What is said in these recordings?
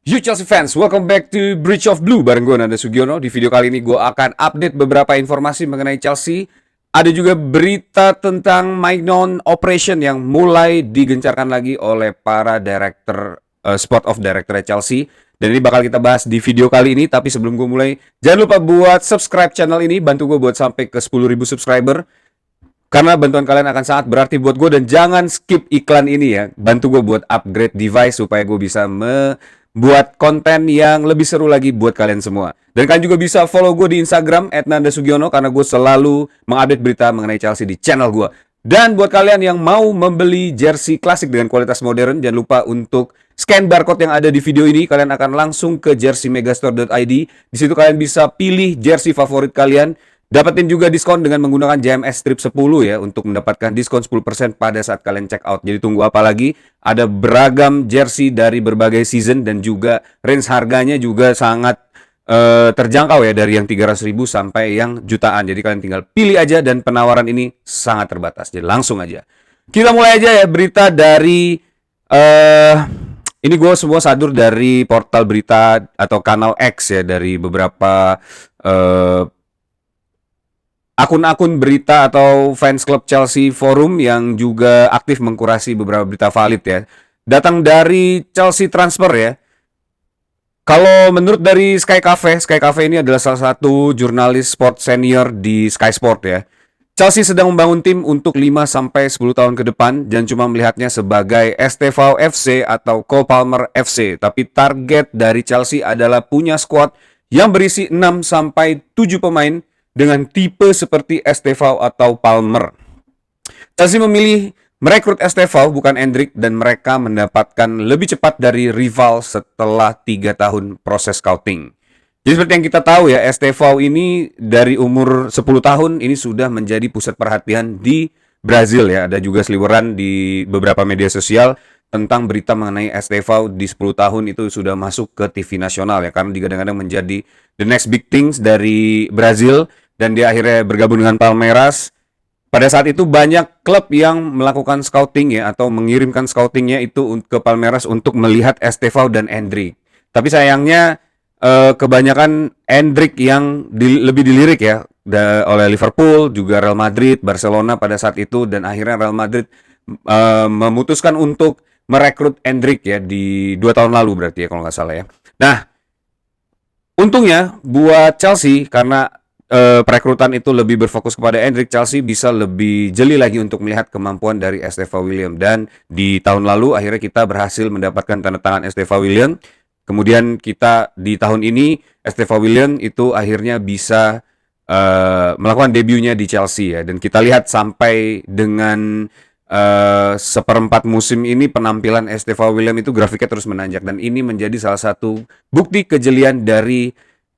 You Chelsea fans, welcome back to Bridge of Blue bareng gue Nanda Sugiono. Di video kali ini gue akan update beberapa informasi mengenai Chelsea. Ada juga berita tentang Maignan Operation yang mulai digencarkan lagi oleh para director sport of director Chelsea. Dan ini bakal kita bahas di video kali ini. Tapi sebelum gue mulai, jangan lupa buat subscribe channel ini. Bantu gue buat sampai ke 10.000 subscriber. Karena bantuan kalian akan sangat berarti buat gue. Dan jangan skip iklan ini ya. Bantu gue buat upgrade device supaya gue bisa buat konten yang lebih seru lagi buat kalian semua. Dan kalian juga bisa follow gue di Instagram @nandasugiono karena gue selalu mengupdate berita mengenai Chelsea di channel gue. Dan buat kalian yang mau membeli jersey klasik dengan kualitas modern, jangan lupa untuk scan barcode yang ada di video ini. Kalian akan langsung ke jerseymegastore.id. Di situ kalian bisa pilih jersey favorit kalian. Dapetin juga diskon dengan menggunakan JMS Strip 10 ya untuk mendapatkan diskon 10% pada saat kalian check out. Jadi tunggu apa lagi? Ada beragam jersey dari berbagai season dan juga range harganya juga sangat terjangkau ya, dari yang 300.000 sampai yang jutaan. Jadi kalian tinggal pilih aja dan penawaran ini sangat terbatas. Jadi langsung aja. Kita mulai aja ya, berita dari ini gue semua sadur dari portal berita atau kanal X ya, dari beberapa akun-akun berita atau fans club Chelsea forum yang juga aktif mengkurasi beberapa berita valid ya. Datang dari Chelsea Transfer ya. Kalau menurut dari Sky Cafe ini adalah salah satu jurnalis sport senior di Sky Sport ya. Chelsea sedang membangun tim untuk 5-10 tahun ke depan dan cuma melihatnya sebagai STV FC atau Cole Palmer FC. Tapi target dari Chelsea adalah punya squad yang berisi 6-7 pemain dengan tipe seperti Estevao atau Palmer. Chelsea memilih merekrut Estevao bukan Endrick dan mereka mendapatkan lebih cepat dari rival setelah 3 tahun proses scouting. Jadi seperti yang kita tahu ya, Estevao ini dari umur 10 tahun ini sudah menjadi pusat perhatian di Brazil ya. Ada juga seliweran di beberapa media sosial tentang berita mengenai Estevao di 10 tahun itu sudah masuk ke TV nasional ya, karena digadang-gadang menjadi the next big things dari Brazil. Dan dia akhirnya bergabung dengan Palmeiras. Pada saat itu banyak klub yang melakukan scouting ya, atau mengirimkan scoutingnya itu ke Palmeiras untuk melihat Estevao dan Endrick. Tapi sayangnya kebanyakan Endrick yang lebih dilirik ya oleh Liverpool, juga Real Madrid, Barcelona pada saat itu. Dan akhirnya Real Madrid memutuskan untuk merekrut Endrick ya di 2 tahun lalu berarti ya kalau nggak salah ya. Nah, untungnya buat Chelsea karena perekrutan itu lebih berfokus kepada Endrick, Chelsea bisa lebih jeli lagi untuk melihat kemampuan dari Estevao William. Dan di tahun lalu akhirnya kita berhasil mendapatkan tanda tangan Estevao William. Kemudian kita di tahun ini Estevao William itu akhirnya bisa melakukan debutnya di Chelsea ya. Dan kita lihat sampai dengan seperempat musim ini penampilan Estevao William itu grafiknya terus menanjak. Dan ini menjadi salah satu bukti kejelian dari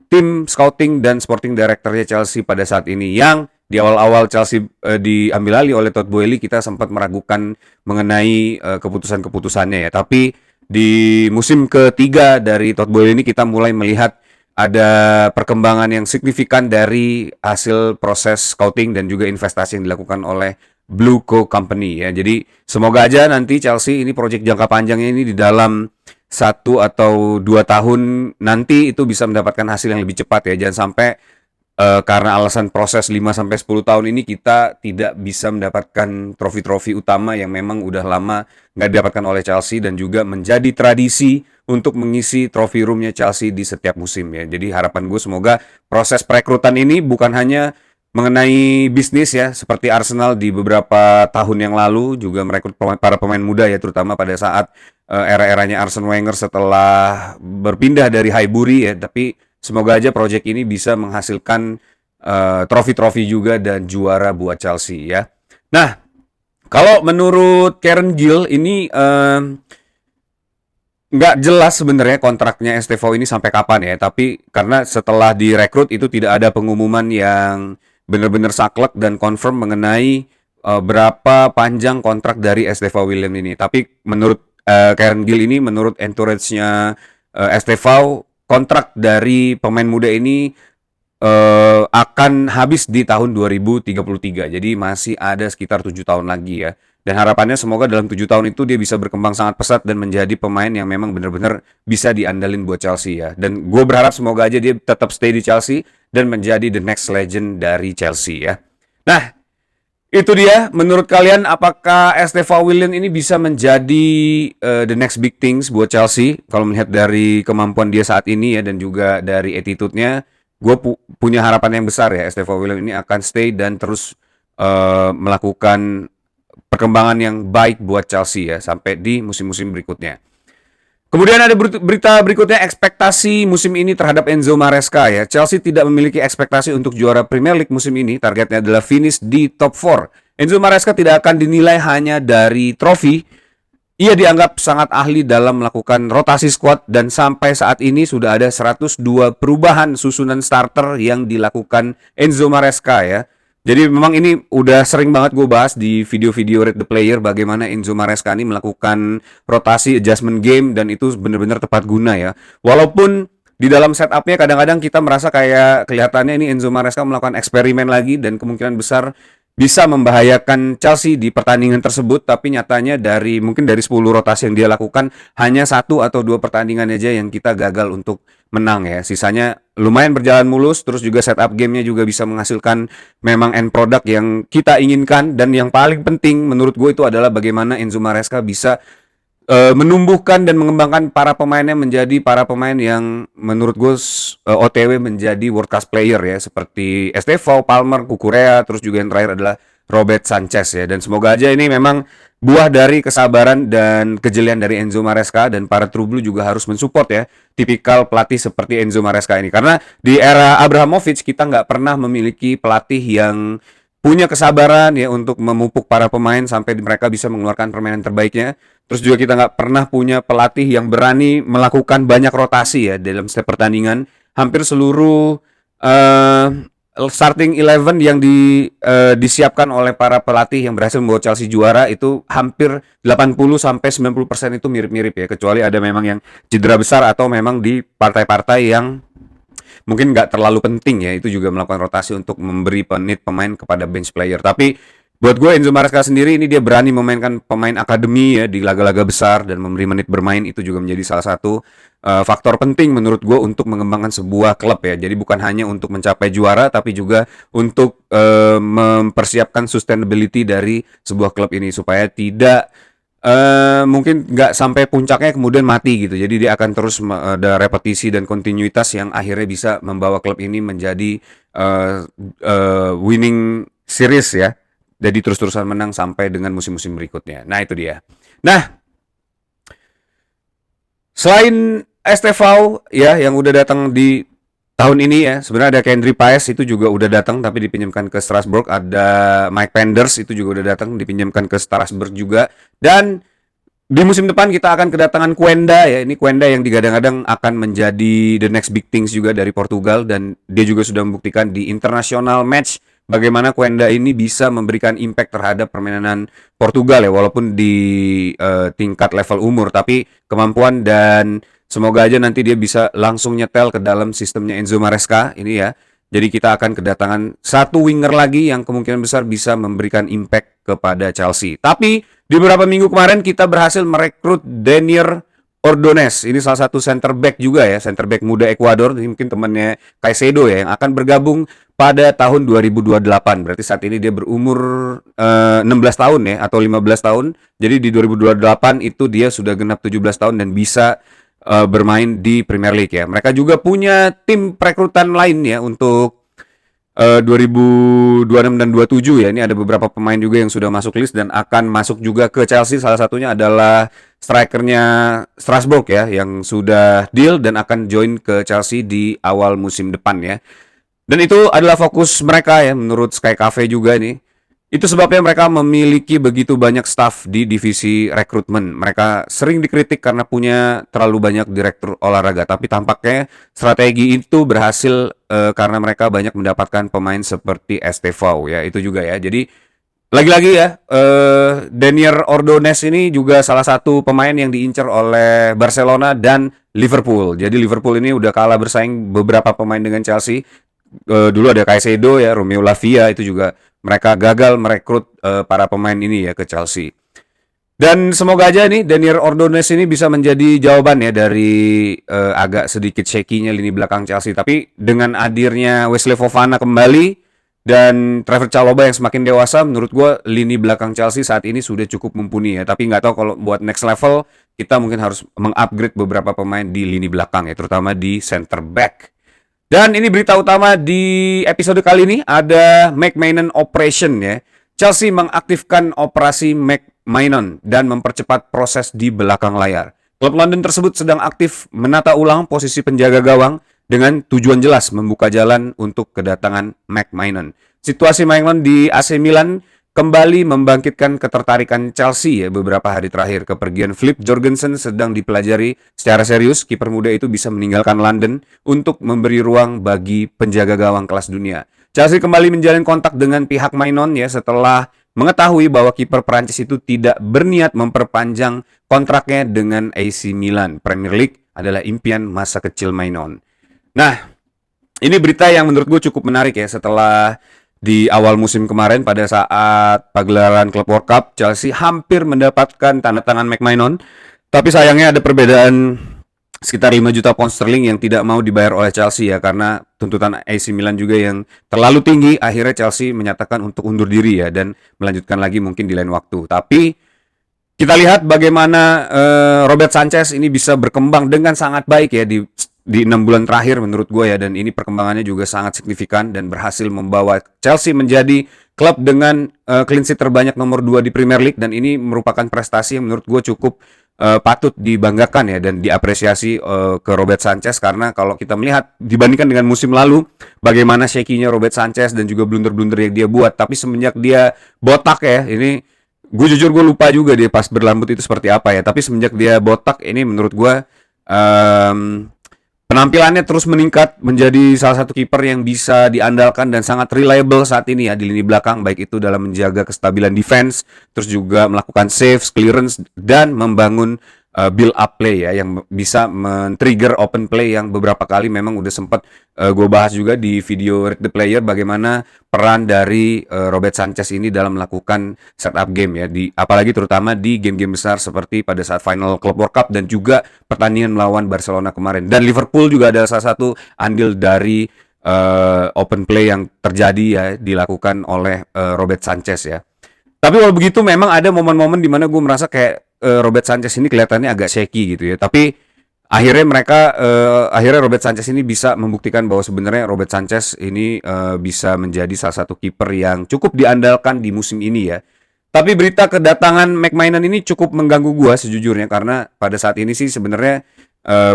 tim scouting dan sporting directornya Chelsea pada saat ini. Yang di awal-awal Chelsea diambil alih oleh Todd Boehly, kita sempat meragukan mengenai keputusan-keputusannya ya. Tapi di musim ketiga dari Todd Boehly ini kita mulai melihat ada perkembangan yang signifikan dari hasil proses scouting dan juga investasi yang dilakukan oleh Blue Co Company ya. Jadi semoga aja nanti Chelsea ini proyek jangka panjangnya ini di dalam 1 atau 2 tahun nanti itu bisa mendapatkan hasil yang lebih cepat ya. Jangan sampai karena alasan proses 5-10 tahun ini kita tidak bisa mendapatkan trofi-trofi utama yang memang udah lama nggak didapatkan oleh Chelsea, dan juga menjadi tradisi untuk mengisi trofi roomnya Chelsea di setiap musim ya. Jadi harapan gue semoga proses perekrutan ini bukan hanya mengenai bisnis ya, seperti Arsenal di beberapa tahun yang lalu juga merekrut para pemain muda ya, terutama pada saat era-eranya Arsene Wenger setelah berpindah dari Highbury ya. Tapi semoga aja proyek ini bisa menghasilkan trofi-trofi juga dan juara buat Chelsea ya. Nah, kalau menurut Karen Gill ini nggak jelas sebenarnya kontraknya Estevao ini sampai kapan ya. Tapi karena setelah direkrut itu tidak ada pengumuman yang benar-benar saklek dan confirm mengenai berapa panjang kontrak dari Estevao William ini. Tapi menurut Karen Gill ini, menurut entourage-nya Estevao, kontrak dari pemain muda ini akan habis di tahun 2033. Jadi masih ada sekitar 7 tahun lagi ya. Dan harapannya semoga dalam 7 tahun itu dia bisa berkembang sangat pesat dan menjadi pemain yang memang benar-benar bisa diandalin buat Chelsea ya. Dan gue berharap semoga aja dia tetap stay di Chelsea dan menjadi the next legend dari Chelsea ya. Nah, itu dia. Menurut kalian apakah Esteva Willian ini bisa menjadi the next big things buat Chelsea? Kalau melihat dari kemampuan dia saat ini ya dan juga dari attitude-nya, gue punya harapan yang besar ya Esteva Willian ini akan stay dan terus melakukan perkembangan yang baik buat Chelsea ya sampai di musim-musim berikutnya. Kemudian ada berita berikutnya, ekspektasi musim ini terhadap Enzo Maresca ya. Chelsea tidak memiliki ekspektasi untuk juara Premier League musim ini. Targetnya adalah finish di top 4. Enzo Maresca tidak akan dinilai hanya dari trofi. Ia dianggap sangat ahli dalam melakukan rotasi squad dan sampai saat ini sudah ada 102 perubahan susunan starter yang dilakukan Enzo Maresca ya. Jadi memang ini udah sering banget gue bahas di video-video Rate the Player bagaimana Enzo Maresca ini melakukan rotasi adjustment game dan itu benar-benar tepat guna ya. Walaupun di dalam setupnya kadang-kadang kita merasa kayak kelihatannya ini Enzo Maresca melakukan eksperimen lagi dan kemungkinan besar bisa membahayakan Chelsea di pertandingan tersebut, tapi nyatanya mungkin dari 10 rotasi yang dia lakukan hanya 1 atau 2 pertandingan aja yang kita gagal untuk menang ya. Sisanya lumayan berjalan mulus, terus juga setup gamenya juga bisa menghasilkan memang end product yang kita inginkan, dan yang paling penting menurut gue itu adalah bagaimana Enzo Maresca bisa menumbuhkan dan mengembangkan para pemainnya menjadi para pemain yang menurut gue OTW menjadi world class player ya, seperti Estevao, Palmer, Cucurella, terus juga yang terakhir adalah Robert Sanchez ya. Dan semoga aja ini memang buah dari kesabaran dan kejelian dari Enzo Maresca, dan para True Blue juga harus mensupport ya tipikal pelatih seperti Enzo Maresca ini, karena di era Abramovich kita nggak pernah memiliki pelatih yang punya kesabaran ya untuk memupuk para pemain sampai mereka bisa mengeluarkan permainan terbaiknya. Terus juga kita nggak pernah punya pelatih yang berani melakukan banyak rotasi ya dalam setiap pertandingan. Hampir seluruh starting 11 yang disiapkan oleh para pelatih yang berhasil membawa Chelsea juara itu hampir 80-90% itu mirip-mirip ya, kecuali ada memang yang cedera besar atau memang di partai-partai yang mungkin nggak terlalu penting ya, itu juga melakukan rotasi untuk memberi pemain kepada bench player. Tapi buat gue Enzo Maresca sendiri ini dia berani memainkan pemain akademi ya di laga-laga besar dan memberi menit bermain, itu juga menjadi salah satu faktor penting menurut gue untuk mengembangkan sebuah klub ya. Jadi bukan hanya untuk mencapai juara tapi juga untuk mempersiapkan sustainability dari sebuah klub ini supaya tidak mungkin nggak sampai puncaknya kemudian mati gitu. Jadi dia akan terus ada repetisi dan kontinuitas yang akhirnya bisa membawa klub ini menjadi winning series ya. Jadi terus-terusan menang sampai dengan musim-musim berikutnya. Nah itu dia. Nah, selain Estevao ya yang udah datang di tahun ini ya, sebenarnya ada Kendry Paes itu juga udah datang tapi dipinjamkan ke Strasbourg. Ada Mike Penders itu juga udah datang dipinjamkan ke Strasbourg juga. Dan di musim depan kita akan kedatangan Quenda ya. Ini Quenda yang digadang-gadang akan menjadi the next big things juga dari Portugal, dan dia juga sudah membuktikan di international match bagaimana Quenda ini bisa memberikan impact terhadap permainan Portugal ya, walaupun di tingkat level umur, tapi kemampuan dan semoga aja nanti dia bisa langsung nyetel ke dalam sistemnya Enzo Maresca ini ya. Jadi kita akan kedatangan satu winger lagi yang kemungkinan besar bisa memberikan impact kepada Chelsea. Tapi di beberapa minggu kemarin kita berhasil merekrut Denier Ordonez. Ini salah satu center back juga ya, center back muda Ekuador. Ini mungkin temannya Caicedo ya, yang akan bergabung pada tahun 2028. Berarti saat ini dia berumur 16 tahun ya, atau 15 tahun. Jadi di 2028 itu dia sudah genap 17 tahun dan bisa bermain di Premier League ya. Mereka juga punya tim perekrutan lain ya untuk 2026 dan 27 ya. Ini ada beberapa pemain juga yang sudah masuk list dan akan masuk juga ke Chelsea. Salah satunya adalah strikernya Strasbourg ya, yang sudah deal dan akan join ke Chelsea di awal musim depan ya. Dan itu adalah fokus mereka ya menurut Sky Cafe juga nih. Itu sebabnya mereka memiliki begitu banyak staff di divisi rekrutmen. Mereka sering dikritik karena punya terlalu banyak direktur olahraga, tapi tampaknya strategi itu berhasil karena mereka banyak mendapatkan pemain seperti Estevao ya, itu juga ya. Jadi lagi-lagi ya, Denier Ordonez ini juga salah satu pemain yang diincar oleh Barcelona dan Liverpool. Jadi Liverpool ini udah kalah bersaing beberapa pemain dengan Chelsea. Dulu ada Caicedo ya, Romeo Lavia itu juga mereka gagal merekrut para pemain ini ya ke Chelsea. Dan semoga aja nih Daniel Ordonez ini bisa menjadi jawaban ya dari agak sedikit shaky-nya lini belakang Chelsea. Tapi dengan hadirnya Wesley Fofana kembali dan Trevor Chalobah yang semakin dewasa, menurut gue lini belakang Chelsea saat ini sudah cukup mumpuni ya. Tapi nggak tahu kalau buat next level, kita mungkin harus mengupgrade beberapa pemain di lini belakang ya, terutama di center back. Dan ini berita utama di episode kali ini, ada McMahon Operation ya. Chelsea mengaktifkan operasi McMahon dan mempercepat proses di belakang layar. Klub London tersebut sedang aktif menata ulang posisi penjaga gawang dengan tujuan jelas membuka jalan untuk kedatangan McMahon. Situasi McMahon di AC Milan kembali membangkitkan ketertarikan Chelsea ya beberapa hari terakhir. Kepergian Philip Jorgensen sedang dipelajari secara serius. Kiper muda itu bisa meninggalkan London untuk memberi ruang bagi penjaga gawang kelas dunia. Chelsea kembali menjalin kontak dengan pihak Mainon ya setelah mengetahui bahwa kiper Prancis itu tidak berniat memperpanjang kontraknya dengan AC Milan. Premier League adalah impian masa kecil Mainon. Nah, ini berita yang menurut gue cukup menarik ya setelah di awal musim kemarin pada saat pagelaran Club World Cup, Chelsea hampir mendapatkan tanda tangan McMahon, tapi sayangnya ada perbedaan sekitar 5 juta pound sterling yang tidak mau dibayar oleh Chelsea ya, karena tuntutan AC Milan juga yang terlalu tinggi. Akhirnya Chelsea menyatakan untuk undur diri ya dan melanjutkan lagi mungkin di lain waktu. Tapi kita lihat bagaimana Robert Sanchez ini bisa berkembang dengan sangat baik ya di 6 bulan terakhir menurut gue ya, dan ini perkembangannya juga sangat signifikan dan berhasil membawa Chelsea menjadi klub dengan clean sheet terbanyak nomor 2 di Premier League, dan ini merupakan prestasi yang menurut gue cukup patut dibanggakan ya dan diapresiasi ke Robert Sanchez, karena kalau kita melihat dibandingkan dengan musim lalu bagaimana shaky-nya Robert Sanchez dan juga blunder-blunder yang dia buat, tapi semenjak dia botak ya, ini gue jujur gue lupa juga dia pas berrambut itu seperti apa ya, tapi semenjak dia botak ini menurut gue penampilannya terus meningkat menjadi salah satu kiper yang bisa diandalkan dan sangat reliable saat ini ya di lini belakang, baik itu dalam menjaga kestabilan defense, terus juga melakukan saves, clearance, dan membangun build up play ya yang bisa men-trigger open play yang beberapa kali memang udah sempat gue bahas juga di video Read the Player, bagaimana peran dari Robert Sanchez ini dalam melakukan setup game ya, apalagi terutama di game-game besar seperti pada saat final Club World Cup dan juga pertandingan melawan Barcelona kemarin. Dan Liverpool juga adalah salah satu andil dari open play yang terjadi ya dilakukan oleh Robert Sanchez ya. Tapi walau begitu memang ada momen-momen di mana gue merasa kayak Robert Sanchez ini kelihatannya agak shaky gitu ya. Tapi akhirnya Robert Sanchez ini bisa membuktikan bahwa sebenarnya Robert Sanchez ini bisa menjadi salah satu kiper yang cukup diandalkan di musim ini ya. Tapi berita kedatangan McMahon ini cukup mengganggu gue sejujurnya, karena pada saat ini sih sebenarnya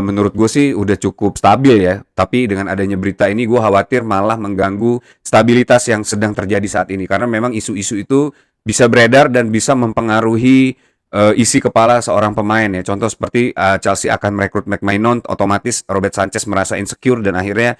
menurut gue sih udah cukup stabil ya. Tapi dengan adanya berita ini gue khawatir malah mengganggu stabilitas yang sedang terjadi saat ini, karena memang isu-isu itu bisa beredar dan bisa mempengaruhi isi kepala seorang pemain ya. Contoh seperti Chelsea akan merekrut McMahon, otomatis Robert Sanchez merasa insecure dan akhirnya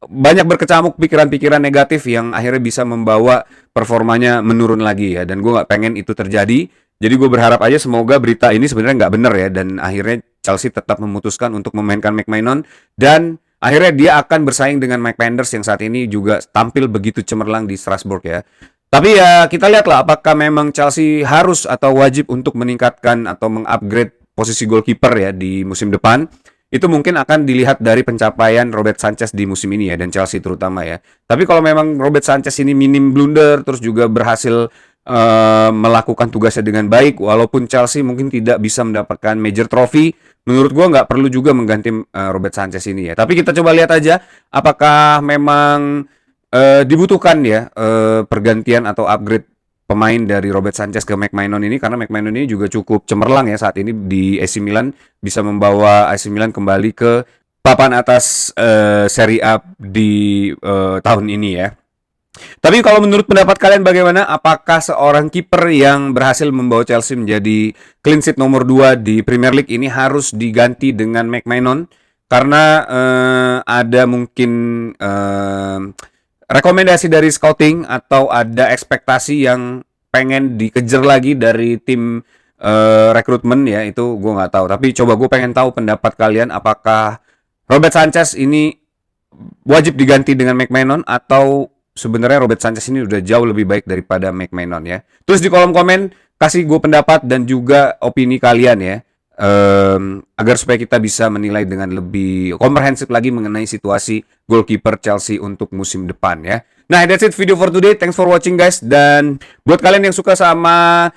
banyak berkecamuk pikiran-pikiran negatif yang akhirnya bisa membawa performanya menurun lagi ya. Dan gue nggak pengen itu terjadi. Jadi gue berharap aja semoga berita ini sebenarnya nggak benar ya, dan akhirnya Chelsea tetap memutuskan untuk memainkan McMahon dan akhirnya dia akan bersaing dengan Mike Penders yang saat ini juga tampil begitu cemerlang di Strasbourg ya. Tapi ya kita lihatlah apakah memang Chelsea harus atau wajib untuk meningkatkan atau mengupgrade posisi goalkeeper ya di musim depan. Itu mungkin akan dilihat dari pencapaian Robert Sanchez di musim ini ya, dan Chelsea terutama ya. Tapi kalau memang Robert Sanchez ini minim blunder terus juga berhasil melakukan tugasnya dengan baik, walaupun Chelsea mungkin tidak bisa mendapatkan major trophy, menurut gua nggak perlu juga mengganti Robert Sanchez ini ya. Tapi kita coba lihat aja apakah memang dibutuhkan ya pergantian atau upgrade pemain dari Robert Sanchez ke McMahon ini, karena McMahon ini juga cukup cemerlang ya saat ini di AC Milan, bisa membawa AC Milan kembali ke papan atas Serie A di tahun ini ya. Tapi kalau menurut pendapat kalian bagaimana? Apakah seorang kiper yang berhasil membawa Chelsea menjadi clean sheet nomor 2 di Premier League ini harus diganti dengan McMahon? Karena ada mungkin rekomendasi dari scouting atau ada ekspektasi yang pengen dikejar lagi dari tim rekrutmen ya, itu gue nggak tahu. Tapi coba gue pengen tahu pendapat kalian, apakah Robert Sanchez ini wajib diganti dengan McMahon atau sebenarnya Robert Sanchez ini udah jauh lebih baik daripada McMahon ya. Terus di kolom komen kasih gue pendapat dan juga opini kalian ya. Agar supaya kita bisa menilai dengan lebih komprehensif lagi mengenai situasi goalkeeper Chelsea untuk musim depan ya. Nah, that's it video for today. Thanks for watching guys. Dan buat kalian yang suka sama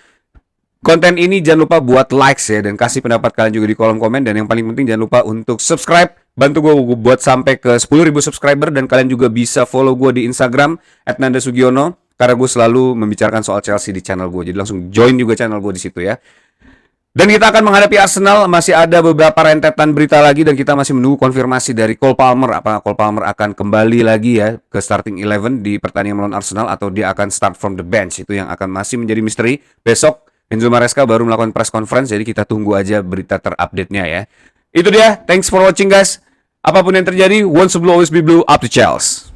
konten ini, jangan lupa buat likes ya, dan kasih pendapat kalian juga di kolom komen. Dan yang paling penting jangan lupa untuk subscribe. Bantu gue buat sampai ke 10.000 subscriber. Dan kalian juga bisa follow gue di Instagram @nandasugiono, karena gue selalu membicarakan soal Chelsea di channel gue. Jadi langsung join juga channel gue di situ ya. Dan kita akan menghadapi Arsenal, masih ada beberapa rentetan berita lagi dan kita masih menunggu konfirmasi dari Cole Palmer. Apakah Cole Palmer akan kembali lagi ya ke starting 11 di pertandingan melawan Arsenal atau dia akan start from the bench. Itu yang akan masih menjadi misteri. Besok Enzo Maresca baru melakukan press conference, jadi kita tunggu aja berita terupdate-nya ya. Itu dia, thanks for watching guys. Apapun yang terjadi, once blue always be blue, up to Chelsea.